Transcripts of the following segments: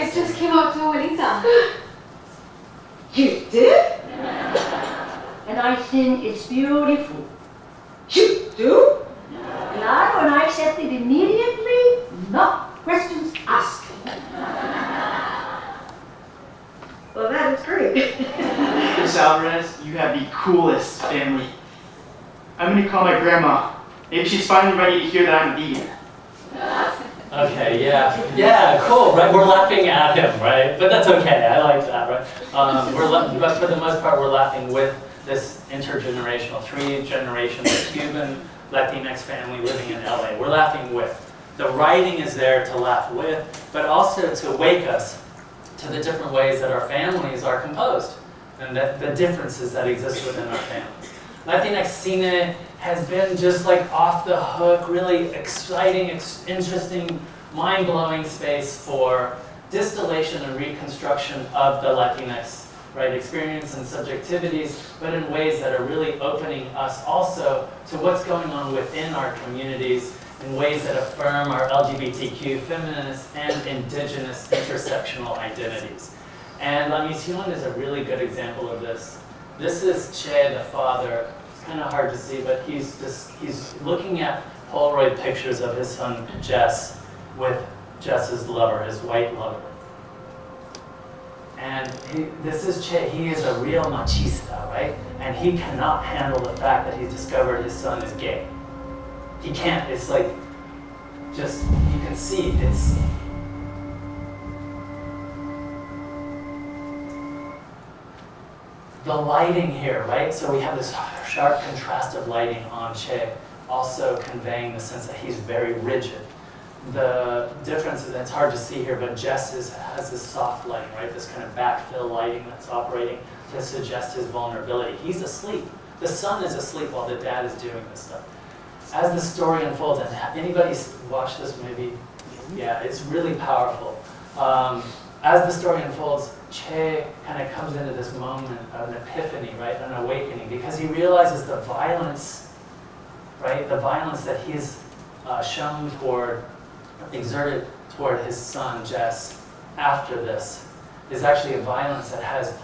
I just came up to Abuelita. You did? And I think it's beautiful. You do? Claro, and I accepted immediately. No questions asked. Well, that is great. Miss Alvarez, you have the coolest family. I'm gonna call my grandma. Maybe she's finally ready to hear that I'm a vegan. Okay, yeah, cool, right? We're laughing at him, right? But that's okay, I like that, right? But for the most part, we're laughing with this intergenerational, 3 generations Cuban Latinx family living in LA. We're laughing with. The writing is there to laugh with, but also to wake us to the different ways that our families are composed and the differences that exist within our families. Latinx Cine has been just like off the hook, really exciting, interesting, mind-blowing space for distillation and reconstruction of the Latinx experience and subjectivities, but in ways that are really opening us also to what's going on within our communities in ways that affirm our LGBTQ, feminist, and indigenous intersectional identities. And La Misión is a really good example of this. This is Che, the father. It's kind of hard to see, but he's looking at Polaroid pictures of his son Jess with Jess's lover, his white lover. And this is Che. He is a real machista, right? And he cannot handle the fact that he's discovered his son is gay. He can't. It's like, just, you can see, it's, the lighting here, right? So we have this sharp contrast of lighting on Che, also conveying the sense that he's very rigid. The difference, and it's hard to see here, but Jess has this soft lighting, right? This kind of backfill lighting that's operating to suggest his vulnerability. He's asleep. The son is asleep while the dad is doing this stuff. As the story unfolds, and anybody watch this maybe? Yeah, it's really powerful. As the story unfolds, Che kind of comes into this moment of an epiphany, right? An awakening, because he realizes the violence, right? The violence that he's shown toward, exerted toward his son, Jess, after this, is actually a violence that has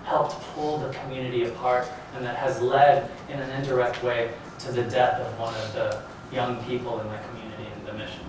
helped pull the community apart, and that has led, in an indirect way, to the death of one of the young people in the community in the mission.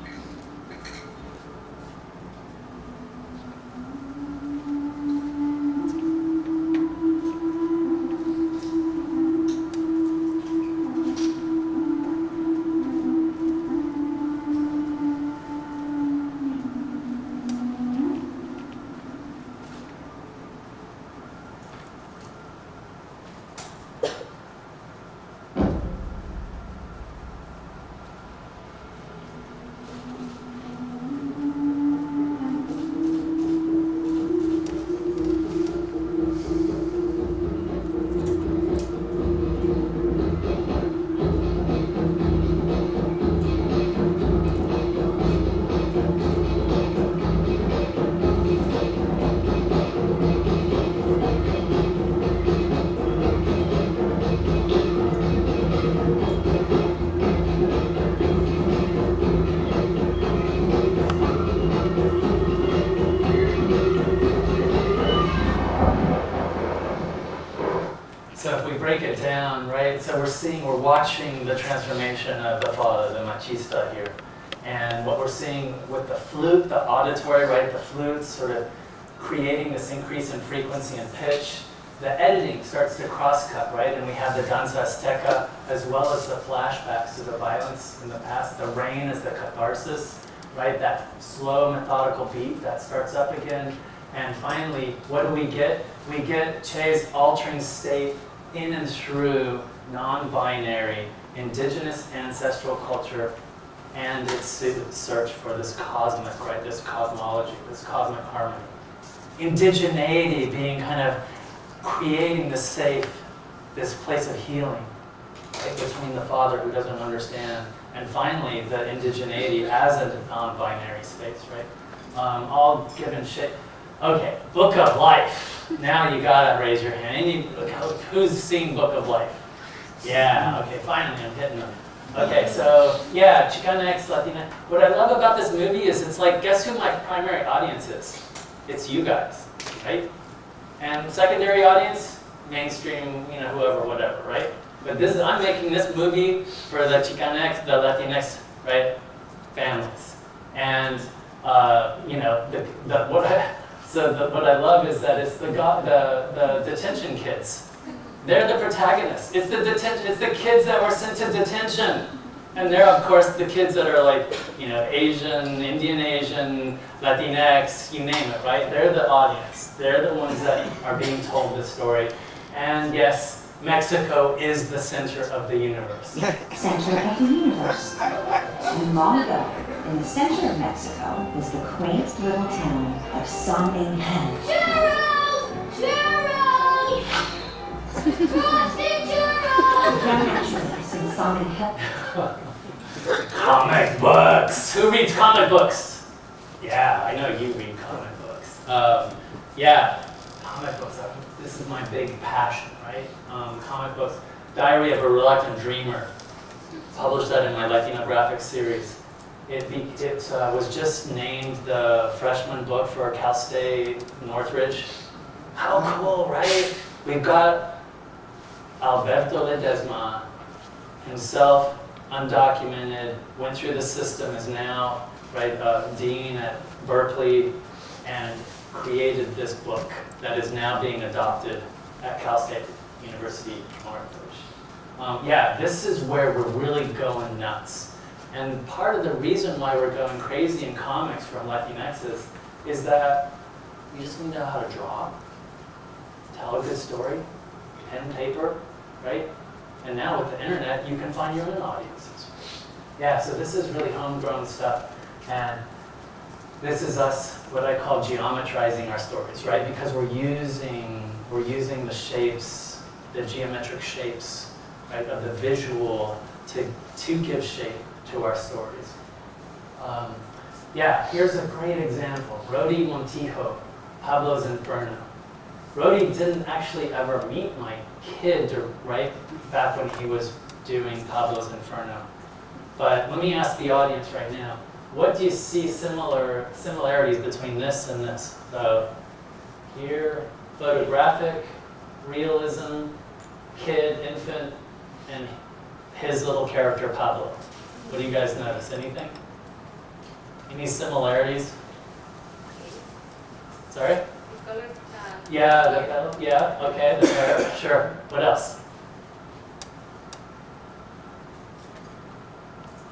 We're watching the transformation of the father, the machista here. And what we're seeing with the flute, the auditory, right, the flutes sort of creating this increase in frequency and pitch. The editing starts to cross-cut, right? And we have the danza azteca, as well as the flashbacks to the violence in the past. The rain is the catharsis, right? That slow, methodical beat that starts up again. And finally, what do we get? We get Che's altering state in and through non-binary, indigenous ancestral culture and its search for this cosmic, right, this cosmology, this cosmic harmony. Indigeneity being kind of creating this safe, this place of healing, right, between the father who doesn't understand, and finally the indigeneity as a non-binary space, right? All given shape. Okay, Book of Life. Now you gotta raise your hand. Who's seen Book of Life? Yeah, okay, finally I'm hitting them. Okay, so yeah, Chicanx, Latina. What I love about this movie is it's like, guess who my primary audience is? it's you guys, right? And secondary audience, mainstream, you know, whoever, whatever, right? But this, I'm making this movie for the Chicanx, the Latinx, right, families. And, you know, what I love is that it's the detention kids. They're the protagonists. It's the kids that were sent to detention. And they're, of course, the kids that are like, you know, Asian, Indian Asian, Latinx, you name it, right? They're the audience. They're the ones that are being told this story. And yes, Mexico is the center of the universe. Center of the universe. Long ago, in the center of Mexico, was the quaint little town of San Churros! Churros! Frosted churros! Naturally, since San Comic books! Who reads comic books? Yeah, I know you read comic books. Yeah, comic books. This is my big passion, right? Comic books. Diary of a Reluctant Dreamer. Published that in my Latino graphics series. It was just named the freshman book for Cal State Northridge. How cool, right? We've got Alberto Ledesma himself, undocumented, went through the system, is now dean at Berkeley, and created this book that is now being adopted at Cal State University Northridge. Yeah, this is where we're really going nuts. And part of the reason why we're going crazy in comics from Latinxes is that you just need to know how to draw, tell a good story, pen, paper, right? And now with the internet, you can find your own audiences. Yeah, so this is really homegrown stuff. And this is us, what I call geometrizing our stories, right? Because we're using the shapes, the geometric shapes, right, of the visual to give shape to our stories. Yeah, here's a great example. Rody Montijo, Pablo's Inferno. Rody didn't actually ever meet my kid, right, back when he was doing Pablo's Inferno. But let me ask the audience right now, what do you see similarities between this and this? So here, photographic, realism, kid, infant, and his little character, Pablo. What do you guys notice? Anything? Any similarities? Sorry? Yeah, yeah, okay, the hair, sure. What else?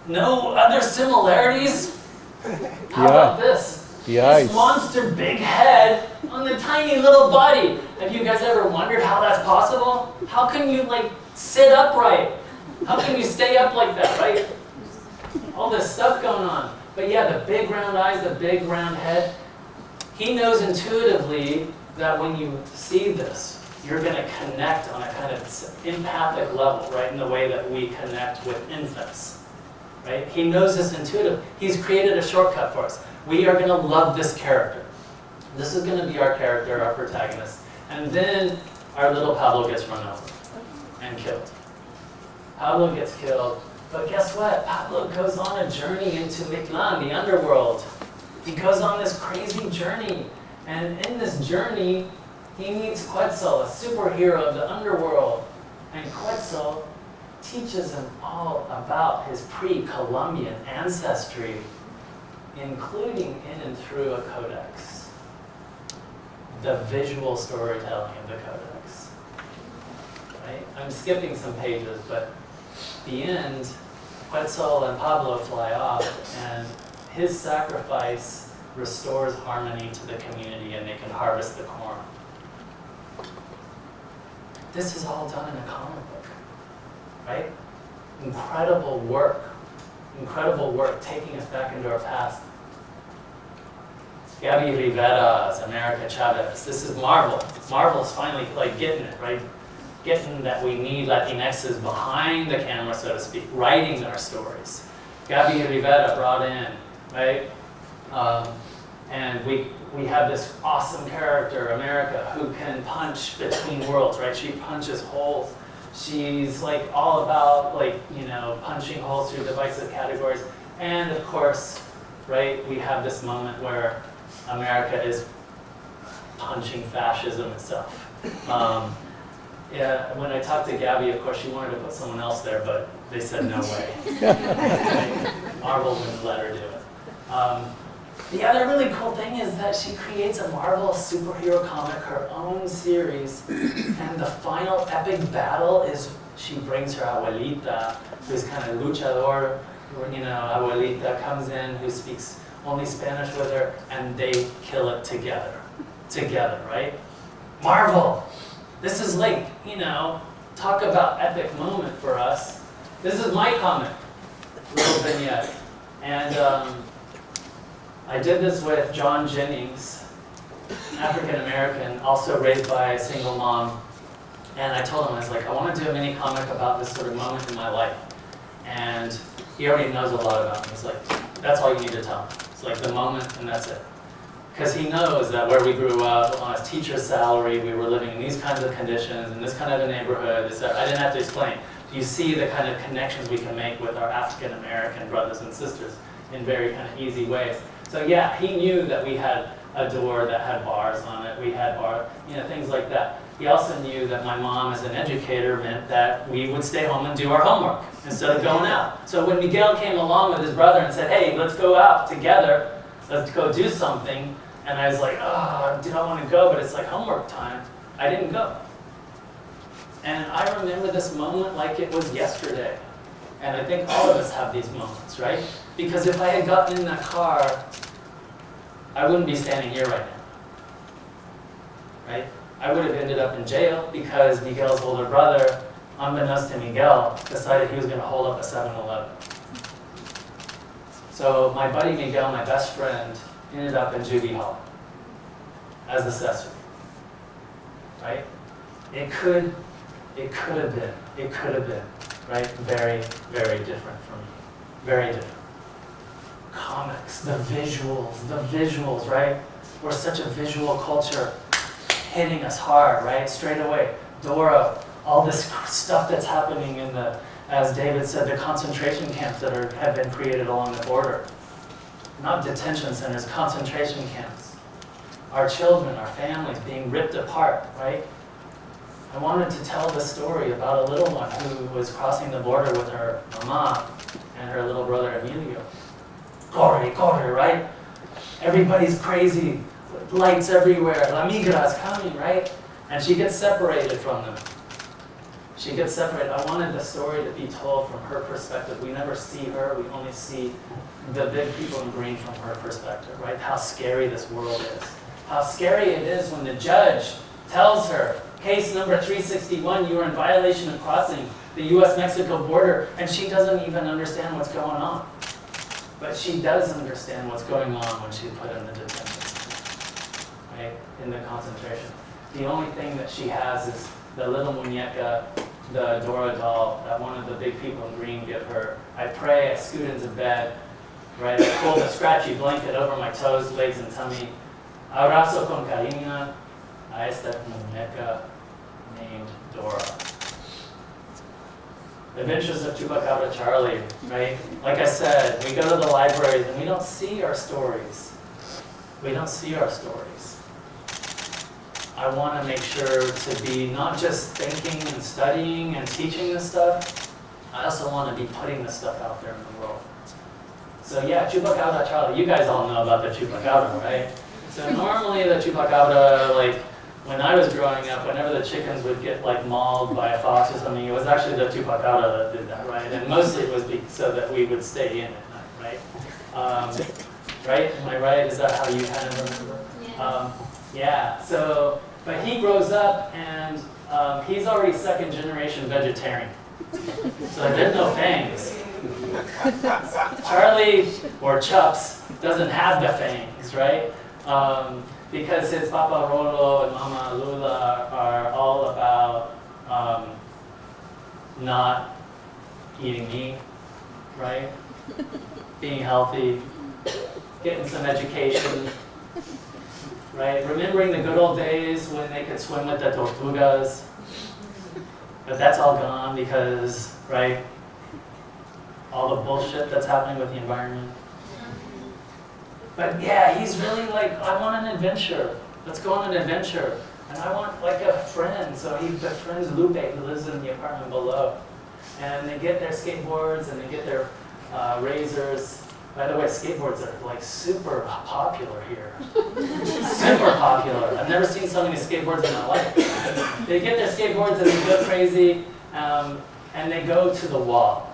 No other similarities? How about this? This monster big head on the tiny little body. Have you guys ever wondered how that's possible? How can you sit upright? How can you stay up like that, right? All this stuff going on. But yeah, the big round eyes, the big round head. He knows intuitively that when you see this, you're going to connect on a kind of empathic level, right, in the way that we connect with infants, right? He knows this intuitively. He's created a shortcut for us. We are going to love this character. This is going to be our character, our protagonist. And then our little Pablo gets run over and killed. Pablo gets killed, but guess what? Pablo goes on a journey into Mictlan, the underworld. He goes on this crazy journey. And in this journey, he meets Quetzal, a superhero of the underworld. And Quetzal teaches him all about his pre-Columbian ancestry, including in and through a codex. The visual storytelling of the codex. Right? I'm skipping some pages, but at the end, Quetzal and Pablo fly off, and his sacrifice restores harmony to the community, and they can harvest the corn. This is all done in a comic book, right? Incredible work taking us back into our past. Gabby Rivera's America Chavez. This is Marvel. Marvel's finally getting it, right? Getting that we need Latinxes behind the camera, so to speak, writing our stories. Gabby Rivera brought in, right? And we have this awesome character, America, who can punch between worlds, right? She punches holes. She's all about punching holes through divisive categories. And of course, right, we have this moment where America is punching fascism itself. Yeah, when I talked to Gabby, of course, she wanted to put someone else there, but they said no way. Marvel wouldn't let her do it. The other really cool thing is that she creates a Marvel superhero comic, her own series, and the final epic battle is she brings her abuelita, who's kind of luchador, you know, abuelita comes in, who speaks only Spanish with her, and they kill it together, right? Marvel! This is like, you know, talk about epic moment for us. This is my comic, little vignette. And I did this with John Jennings, African American, also raised by a single mom. And I told him, I was like, I want to do a mini comic about this sort of moment in my life. And he already knows a lot about me. He's like, that's all you need to tell me. It's like the moment and that's it. Because he knows that where we grew up, on a teacher's salary, we were living in these kinds of conditions, in this kind of a neighborhood. I didn't have to explain. You see the kind of connections we can make with our African American brothers and sisters in very kind of easy ways. So yeah, he knew that we had a door that had bars on it. We had things like that. He also knew that my mom as an educator meant that we would stay home and do our homework instead of going out. So when Miguel came along with his brother and said, hey, let's go out together, let's go do something, and I was like, oh, do I want to go? But it's like homework time. I didn't go. And I remember this moment like it was yesterday. And I think all of us have these moments, right? Because if I had gotten in that car, I wouldn't be standing here right now, right? I would have ended up in jail because Miguel's older brother, unbeknownst to Miguel, decided he was going to hold up a 7-Eleven. So my buddy Miguel, my best friend, ended up in juvie hall as the accessory, right? It could have been, right? Very, very different from me, very different. Comics, the visuals, right? We're such a visual culture, hitting us hard, right? Straight away. Dora, all this stuff that's happening in the, as David said, the concentration camps that have been created along the border. Not detention centers, concentration camps. Our children, our families being ripped apart, right? I wanted to tell the story about a little one who was crossing the border with her mama and her little brother Emilio. Corre, right? Everybody's crazy, lights everywhere, La Migra's coming, right? And she gets separated from them. She gets separated. I wanted the story to be told from her perspective. We never see her, we only see the big people in green from her perspective, right? How scary this world is. How scary it is when the judge tells her, case number 361, you are in violation of crossing the US-Mexico border, and she doesn't even understand what's going on. But she does understand what's going on when she's put in the detention, right? In the concentration. The only thing that she has is the little muñeca, the Dora doll that one of the big people in green give her. I pray, I scoot into bed, right? I pull the scratchy blanket over my toes, legs, and tummy. Abrazo con cariño a esta muñeca named Dora. Adventures of Chupacabra Charlie, right? Like I said, we go to the libraries and we don't see our stories. We don't see our stories. I want to make sure to be not just thinking and studying and teaching this stuff, I also want to be putting this stuff out there in the world. So yeah, Chupacabra Charlie, you guys all know about the Chupacabra, right? So normally the Chupacabra, like, when I was growing up, whenever the chickens would get like mauled by a fox or something, it was actually the Chupacabra that did that, right? And mostly it was so that we would stay in at night, right? Right? Am I right? Is that how you kind of remember? Yes. Yeah. So, but he grows up and he's already second generation vegetarian. So there's no fangs. Charlie, or Chups, doesn't have the fangs, right? Because his Papa Rolo and Mama Lula are all about not eating meat, right? Being healthy, getting some education, right? Remembering the good old days when they could swim with the tortugas. But that's all gone because, right, all the bullshit that's happening with the environment. But yeah, he's really like, I want an adventure. let's go on an adventure. And I want like a friend. So he befriends Lupe, who lives in the apartment below. And they get their skateboards and they get their razors. By the way, skateboards are like super popular here. Super popular. I've never seen so many skateboards in my life. They get their skateboards and they go crazy, and they go to the wall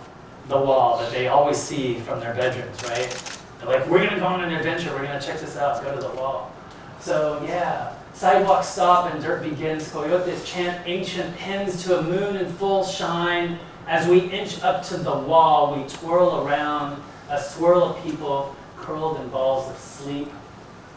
that they always see from their bedrooms, right? They're like, we're gonna go on an adventure, we're gonna check this out, let's go to the wall. So yeah, sidewalks stop and dirt begins. Coyotes chant ancient hymns to a moon in full shine. As we inch up to the wall, we twirl around, a swirl of people curled in balls of sleep,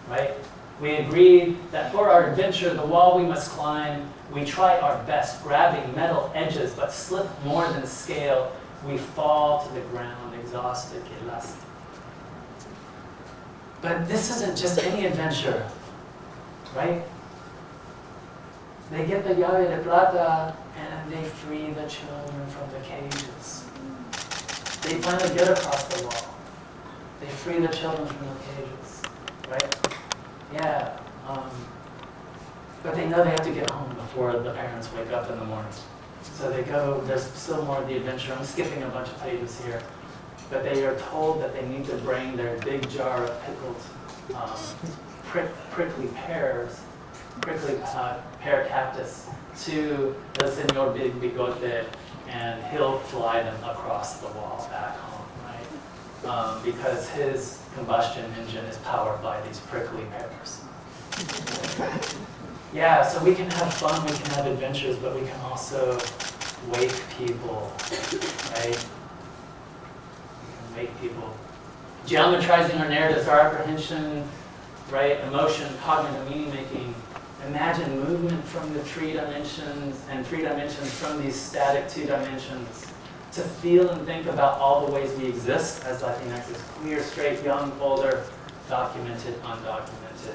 right? We agreed that for our adventure, the wall we must climb. We try our best, grabbing metal edges, but slip more than scale. We fall to the ground, exhausted, elastic. But this isn't just any adventure, right? They get the llave de plata and they free the children from the cages. They finally get across the wall. They free the children from the cages, right? Yeah. But they know they have to get home before the parents wake up in the morning. So they go, there's still more of the adventure. I'm skipping a bunch of pages here. But they are told that they need to bring their big jar of pickled prickly pears, pear cactus to the Señor Big Bigote, and he'll fly them across the wall back home, right? Because his combustion engine is powered by these prickly pears. Yeah, so we can have fun, we can have adventures, but we can also wake people, right? We can wake people. Geometrizing our narratives, our apprehension, right? Emotion, cognitive meaning making. Imagine movement from the three dimensions and three dimensions from these static 2 dimensions to feel and think about all the ways we exist as Latinx, queer, straight, young, older, documented, undocumented,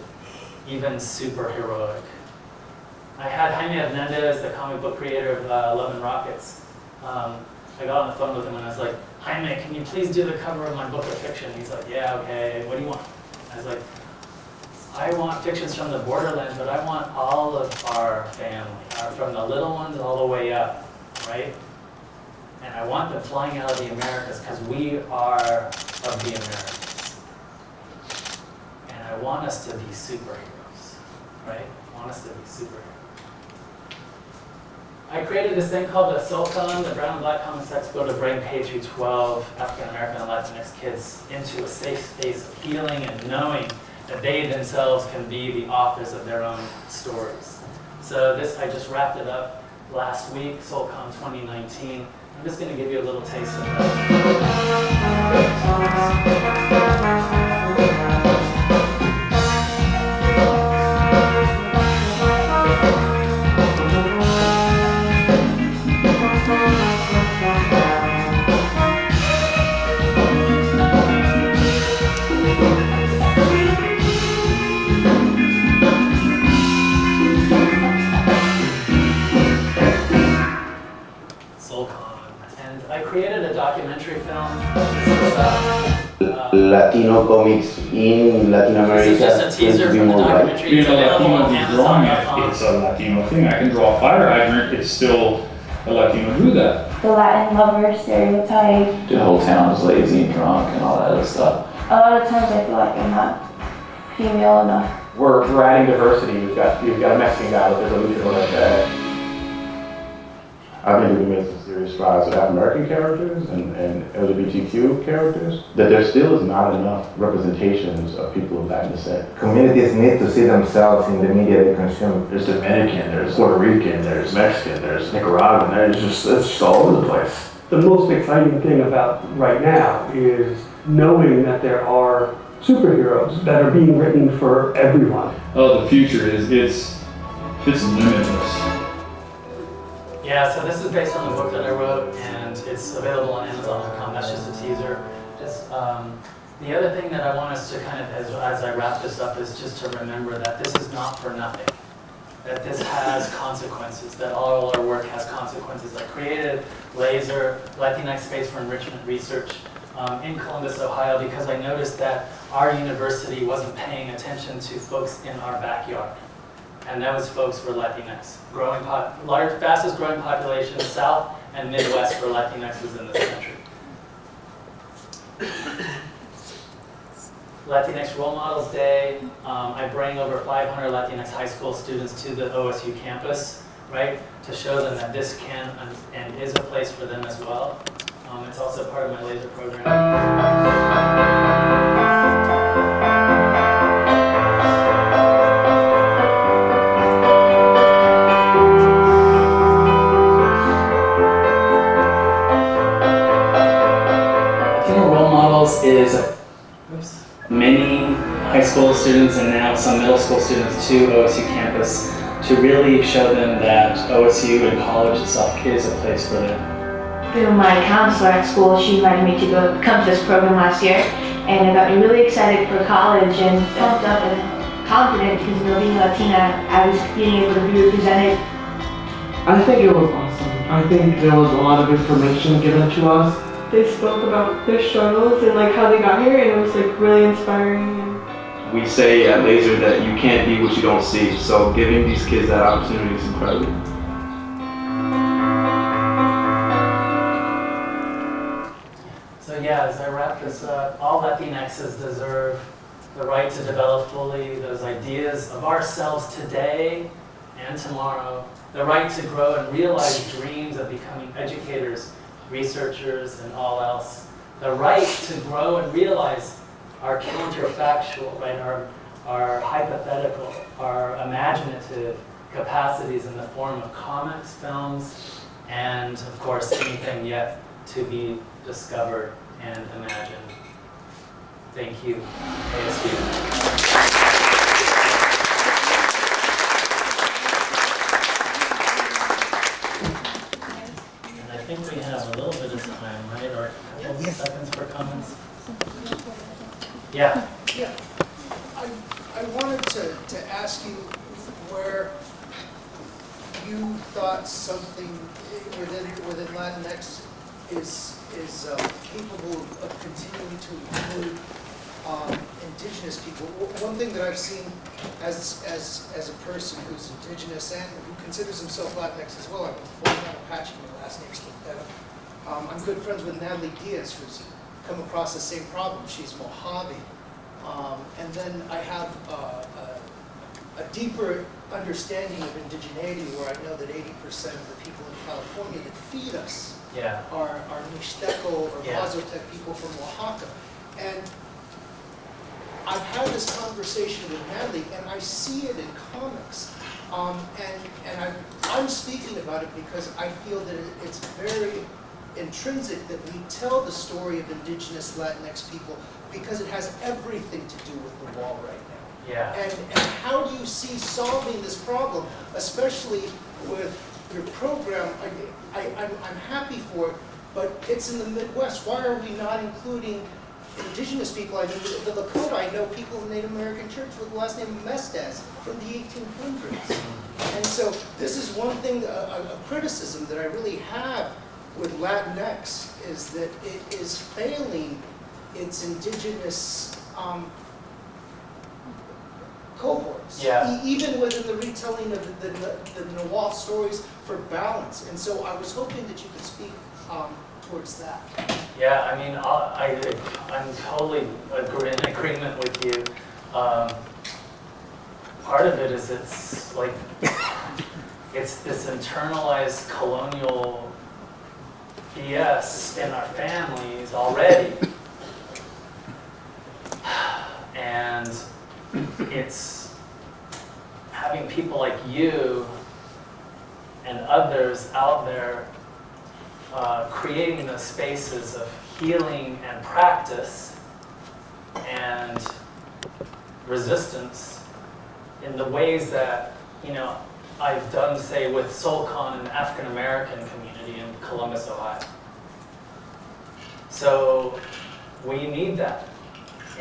even super heroic. I had Jaime Hernandez, the comic book creator of Love and Rockets. I got on the phone with him and I was like, Jaime, can you please do the cover of my book of fiction? He's like, yeah, okay, what do you want? I was like, I want fictions from the borderlands, but I want all of our family, from the little ones all the way up, right? And I want them flying out of the Americas because we are of the Americas. And I want us to be superheroes, right? I want us to be superheroes. I created this thing called the SOCON, the Brown and Black Comics Expo, to bring K through 12 African American and Latinx kids into a safe space of healing and knowing that they themselves can be the authors of their own stories. So this, I just wrapped it up last week, SoulCon 2019. I'm just going to give you a little taste of created a documentary film. Latino comics in Latin America. This is just a teaser from the documentary. Being a Latino on who's drawing it, Amazon.com. it's a Latino thing. I can draw a fire hydrant, it's still a Latino do that. The Latin lover stereotype. The whole town is lazy and drunk and all that other stuff. A lot of times I feel like I'm not female enough. We're adding diversity. You've got a Mexican guy with a illusion like that. I think we made some serious strides with African American characters and LGBTQ characters, that there still is not enough representations of people of Latin descent. Communities need to see themselves in the media they consume. There's Dominican, there's Puerto Rican, there's Mexican, there's Nicaraguan, it's just all over the place. The most exciting thing about right now is knowing that there are superheroes that are being written for everyone. Oh, the future is, it's limitless. Yeah, so this is based on the book that I wrote, and it's available on Amazon.com. That's just a teaser. Just the other thing that I want us to kind of, as I wrap this up, is just to remember that this is not for nothing. That this has consequences, that all our work has consequences. I created LASER, Latinx Space for Enrichment Research, in Columbus, Ohio, because I noticed that our university wasn't paying attention to folks in our backyard. And those folks were Latinx. Fastest growing population South and Midwest for Latinxes in this country. Latinx Role Models Day, I bring over 500 Latinx high school students to the OSU campus, right, to show them that this can and is a place for them as well. It's also part of my laser program. Is many high school students and now some middle school students to OSU campus to really show them that OSU and college itself is a place for them. Through my counselor at school, she invited me to come to this program last year, and it got me really excited for college and pumped up and confident because, you know, being Latina, I was being able to be represented. I think it was awesome. I think there was a lot of information given to us. They spoke about their struggles and like how they got here, and it was like really inspiring. We say at Laser that you can't be what you don't see, so giving these kids that opportunity is incredible. So yeah, as I wrap this up, all Latinxes deserve the right to develop fully those ideas of ourselves today and tomorrow, the right to grow and realize dreams of becoming educators, researchers, and all else. The right to grow and realize our counterfactual, right, our hypothetical, our imaginative capacities in the form of comics, films, and of course anything yet to be discovered and imagined. Thank you, ASU. I think we have a little bit of time, right? Or a couple seconds for comments? Yeah. Yeah. I wanted to ask you where you thought something within Latinx is capable of continuing to include indigenous people. One thing that I've seen as a person who's indigenous and who considers himself Latinx as well, I'm born out of Apache, my last name's Quintero. I'm good friends with Natalie Diaz, who's come across the same problem. She's Mojave. And then I have a deeper understanding of indigeneity, where I know that 80% of the people in California that feed us are Mixteco or Mazotec people from Oaxaca. And I've had this conversation with Natalie, and I see it in comics. And I'm speaking about it because I feel that it's very intrinsic that we tell the story of indigenous Latinx people, because it has everything to do with the wall right now. Yeah. And how do you see solving this problem, especially with your program? I'm happy for it, but it's in the Midwest. Why are we not including indigenous people? I mean, the Lakota, I know people in Native American church with the last name Mestez from the 1800s. And so this is one thing, a criticism that I really have with Latinx, is that it is failing its indigenous cohorts, even within the retelling of the Nahuatl stories for balance. And so I was hoping that you could speak towards that. Yeah, I mean, I'm totally in agreement with you. Part of it is it's this internalized colonial BS in our families already. And it's having people like you and others out there creating those spaces of healing and practice and resistance in the ways that, you know, I've done, say, with SoulCon and the African American community in Columbus, Ohio. So we need that,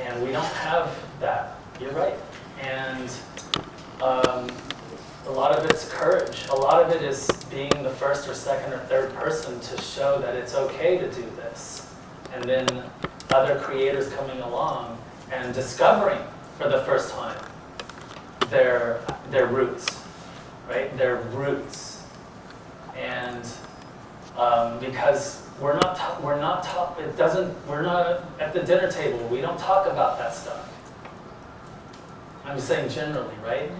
and we don't have that. You're right. And a lot of it's courage. A lot of it is being the first or second or third person to show that it's okay to do this. And then other creators coming along and discovering for the first time their roots, right? Their roots, and because we're not at the dinner table. We don't talk about that stuff. I'm saying generally, right?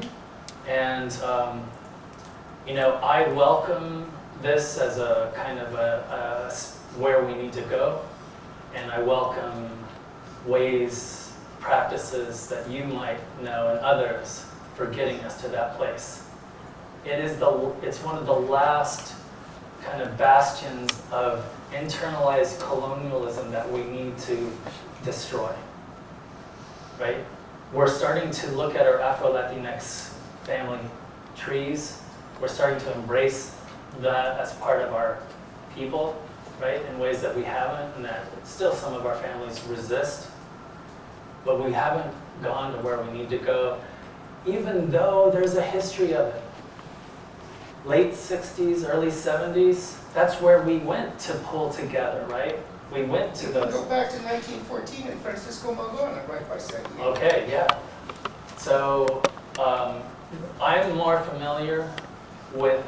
And I welcome this as a kind of a where we need to go, and I welcome ways, practices that you might know and others for getting us to that place. It's one of the last kind of bastions of internalized colonialism that we need to destroy, right? We're starting to look at our Afro-Latinx family trees. We're starting to embrace that as part of our people, right? In ways that we haven't, and that still some of our families resist. But we haven't gone to where we need to go, even though there's a history of it. Late 60s, early 70s, that's where we went to pull together, right? We went to those. Go back to 1914 and Francisco Magona, right by San Diego. Okay, yeah. So I'm more familiar with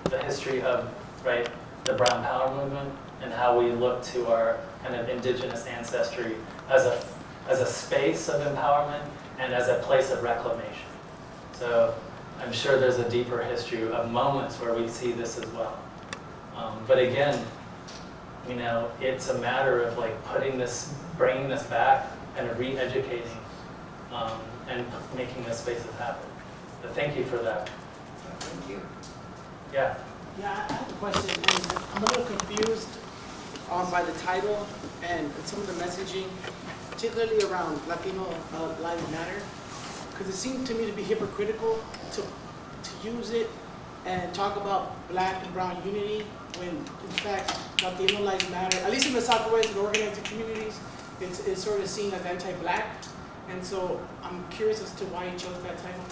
the history of, right, the Brown Power movement and how we look to our kind of indigenous ancestry as a space of empowerment and as a place of reclamation. So I'm sure there's a deeper history of moments where we see this as well. But again, it's a matter of like bringing this back and re-educating and making those spaces happen. But thank you for that. Thank you. Yeah. Yeah, I have a question. And I'm a little confused by the title and some of the messaging, particularly around Latino Lives Matter, because it seemed to me to be hypocritical to use it and talk about Black and Brown unity when, in fact, Latino Lives Matter, at least in the Southwest and organized communities, it's sort of seen as anti-Black. And so I'm curious as to why you chose that title.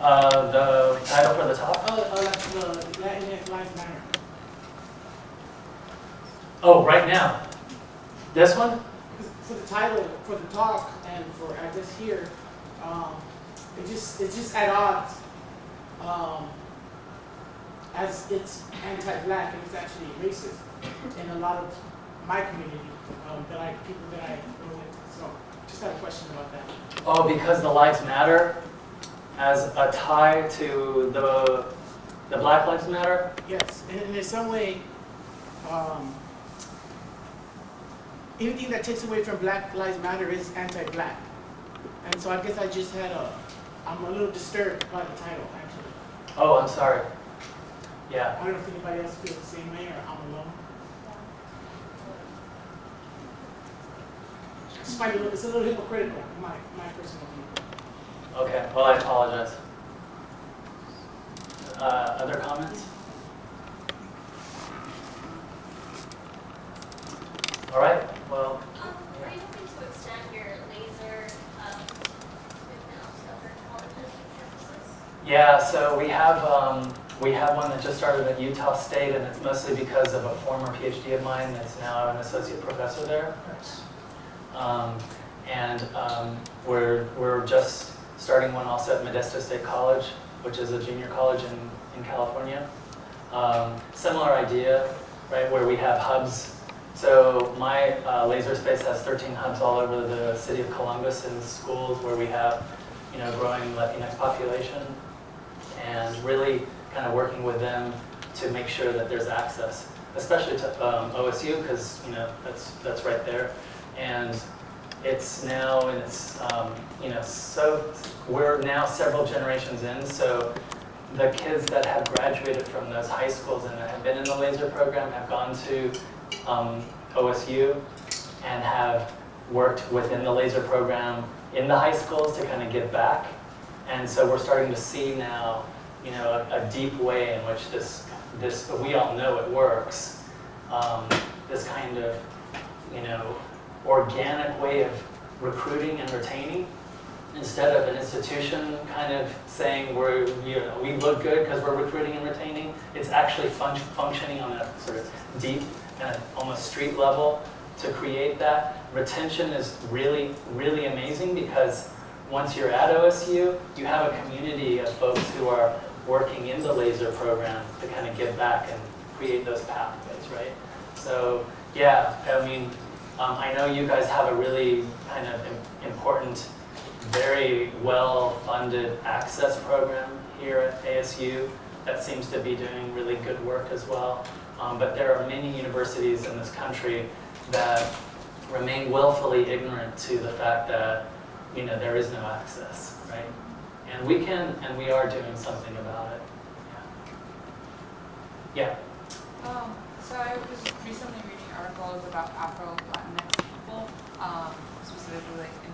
The title for the talk? The Latinx Lives Matter. Oh, right now. This one? For the title, for the talk, and for I guess here, it's just at odds. As it's anti-Black and it's actually racist in a lot of my community, people that I know with. So just had a question about that. Oh, because the Lives Matter as a tie to the Black Lives Matter? Yes, and in some way, anything that takes away from Black Lives Matter is anti-Black. And so I guess I'm a little disturbed by the title, actually. Oh, I'm sorry. Yeah. I don't know if anybody else feels the same way or I'm alone. I just find it's a little hypocritical, my personal view. Okay, well, I apologize. Other comments? All right, well. Are you hoping to extend your laser with colleges and campuses? Yeah, so we have one that just started at Utah State, and it's mostly because of a former PhD of mine that's now an associate professor there. We're just starting one also at Modesto State College, which is a junior college in California. Similar idea, right, where we have hubs. So my laser space has 13 hubs all over the city of Columbus in schools where we have, growing Latinx population, and really kind of working with them to make sure that there's access, especially to OSU, because that's right there. And it's now, and it's so we're now several generations in. So the kids that have graduated from those high schools and that have been in the laser program have gone to OSU and have worked within the laser program in the high schools to kind of give back. And so we're starting to see now, a deep way in which this we all know it works. This kind of, organic way of recruiting and retaining, instead of an institution kind of saying we look good because we're recruiting and retaining. It's actually functioning on a sort of deep and almost street level to create that. Retention is really, really amazing because once you're at OSU, you have a community of folks who are working in the laser program to kind of give back and create those pathways, right? So yeah, I mean, I know you guys have a really kind of important, very well-funded access program here at ASU that seems to be doing really good work as well. But there are many universities in this country that remain willfully ignorant to the fact that, you know, there is no access, right? And we can, and we are doing something about it. Yeah. So I was recently reading articles about Afro-Latinx people, specifically like in